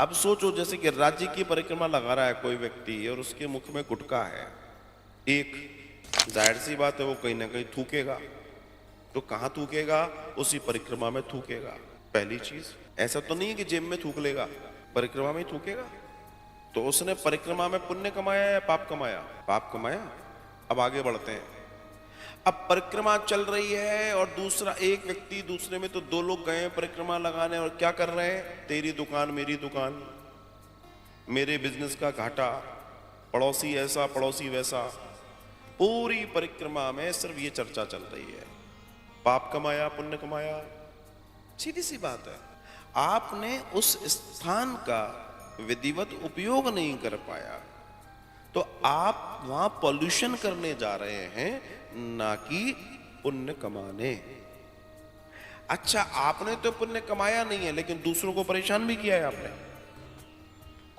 अब सोचो जैसे कि राज्य की परिक्रमा लगा रहा है कोई व्यक्ति और उसके मुख में गुटखा है, एक जाहिर सी बात है वो कहीं ना कहीं थूकेगा। तो कहां थूकेगा? उसी परिक्रमा में थूकेगा। पहली चीज, ऐसा तो नहीं है कि जेब में थूक लेगा, परिक्रमा में ही थूकेगा। तो उसने परिक्रमा में पुण्य कमाया या पाप कमाया? पाप कमाया। अब आगे बढ़ते हैं। अब परिक्रमा चल रही है और दूसरा एक व्यक्ति, दूसरे में तो दो लोग गए परिक्रमा लगाने और क्या कर रहे हैं? तेरी दुकान मेरी दुकान, मेरे बिजनेस का घाटा, पड़ोसी ऐसा पड़ोसी वैसा। पूरी परिक्रमा में सिर्फ ये चर्चा चल रही है, पाप कमाया पुण्य कमाया। सीधी सी बात है, आपने उस स्थान का विधिवत उपयोग नहीं कर पाया तो आप वहां पॉल्यूशन करने जा रहे हैं, ना कि पुण्य कमाने। अच्छा, आपने तो पुण्य कमाया नहीं है लेकिन दूसरों को परेशान भी किया है आपने।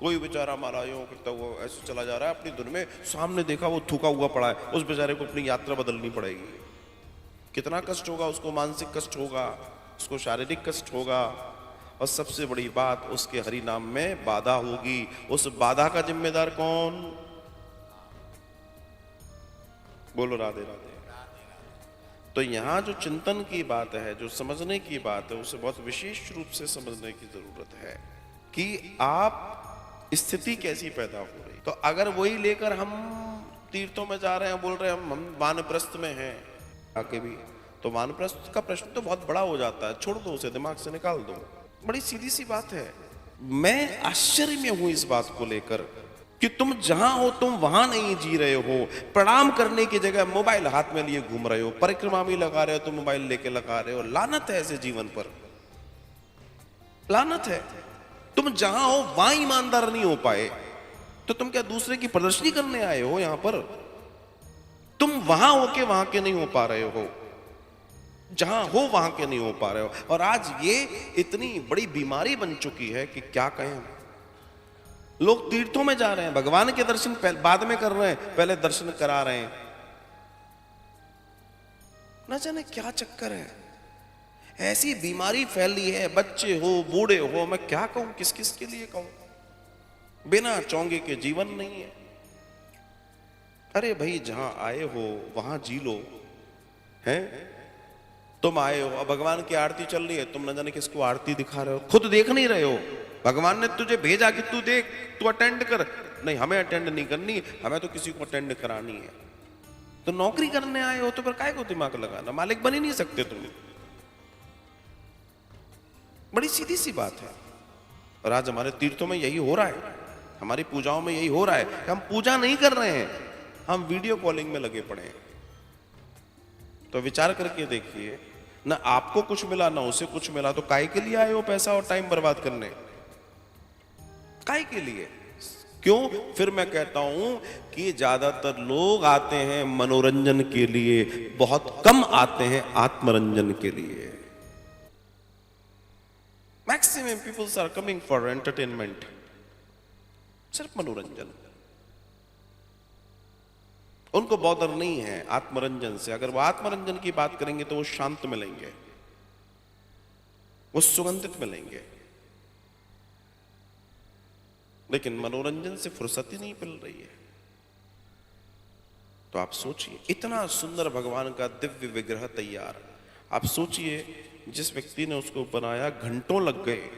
कोई बेचारा हमारा यूं करता हुआ ऐसे चला जा रहा है अपनी धुन में, सामने देखा वो थूका हुआ पड़ा है, उस बेचारे को अपनी यात्रा बदलनी पड़ेगी। कितना कष्ट होगा उसको, मानसिक कष्ट होगा, उसको शारीरिक कष्ट होगा, और सबसे बड़ी बात उसके हरि नाम में बाधा होगी। उस बाधा का जिम्मेदार कौन? बोलो राधे राधे। तो यहां जो चिंतन की बात है, जो समझने की बात है, उसे बहुत विशेष रूप से समझने की जरूरत है कि आप स्थिति कैसी पैदा हो रही। तो अगर वही लेकर हम तीर्थों में जा रहे हैं, बोल रहे हैं हम वानप्रस्थ में हैं आके भी, तो वानप्रस्थ का प्रश्न तो बहुत बड़ा हो जाता है, छोड़ दो उसे, दिमाग से निकाल दो। बड़ी सीधी सी बात है। मैं आश्चर्य में हूं इस बात को लेकर कि तुम जहां हो तुम वहां नहीं जी रहे हो। प्रणाम करने की जगह मोबाइल हाथ में लिए घूम रहे हो, परिक्रमा भी लगा रहे हो तो मोबाइल लेके लगा रहे हो। लानत है ऐसे जीवन पर, लानत है। तुम जहां हो वहां ईमानदार नहीं हो पाए तो तुम क्या दूसरे की प्रदर्शनी करने आए हो? यहां पर तुम वहां होके वहां के नहीं हो पा रहे हो, जहां हो वहां के नहीं हो पा रहे हो। और आज ये इतनी बड़ी बीमारी बन चुकी है कि क्या कहें। लोग तीर्थों में जा रहे हैं, भगवान के दर्शन बाद में कर रहे हैं, पहले दर्शन करा रहे हैं। न जाने क्या चक्कर है, ऐसी बीमारी फैली है। बच्चे हो बूढ़े हो, मैं क्या कहूं, किस किस के लिए कहूं। बिना चौंगे के जीवन नहीं है। अरे भाई, जहां आए हो वहां जी लो। हैं तुम आए हो, अब भगवान की आरती चल रही है, तुम न जाने किसको आरती दिखा रहे हो, खुद देख नहीं रहे हो। भगवान ने तुझे भेजा कि तू देख, तू अटेंड कर। नहीं, हमें अटेंड नहीं करनी, हमें तो किसी को अटेंड करानी है। तो नौकरी करने आए हो तो फिर काय को दिमाग लगाना, मालिक बन ही नहीं सकते तुम। बड़ी सीधी सी बात है। और आज हमारे तीर्थों में यही हो रहा है, हमारी पूजाओं में यही हो रहा है। हम पूजा नहीं कर रहे हैं, हम वीडियो कॉलिंग में लगे पड़े हैं। तो विचार करके देखिए, ना आपको कुछ मिला ना उसे कुछ मिला, तो काय के लिए आए हो पैसा और टाइम बर्बाद करने? काय के लिए? क्यों? फिर मैं कहता हूं कि ज्यादातर लोग आते हैं मनोरंजन के लिए, बहुत कम आते हैं आत्मरंजन के लिए। Maximum peoples are coming for entertainment, सिर्फ मनोरंजन। उनको बॉदर नहीं है आत्मरंजन से। अगर वो आत्मरंजन की बात करेंगे तो वो शांत मिलेंगे, वो सुगंधित मिलेंगे, लेकिन मनोरंजन से फुर्सत ही नहीं मिल रही है। तो आप सोचिए, इतना सुंदर भगवान का दिव्य विग्रह तैयार, आप सोचिए जिस व्यक्ति ने उसको बनाया घंटों लग गए,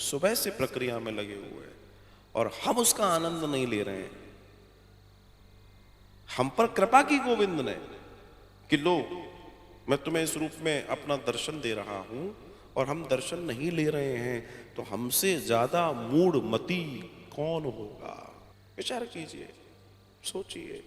सुबह से प्रक्रिया में लगे हुए, और हम उसका आनंद नहीं ले रहे हैं। हम पर कृपा की गोविंद ने कि लो, मैं तुम्हें इस रूप में अपना दर्शन दे रहा हूं, और हम दर्शन नहीं ले रहे हैं, तो हमसे ज्यादा मूढ़ मती कौन होगा? विचार कीजिए, सोचिए।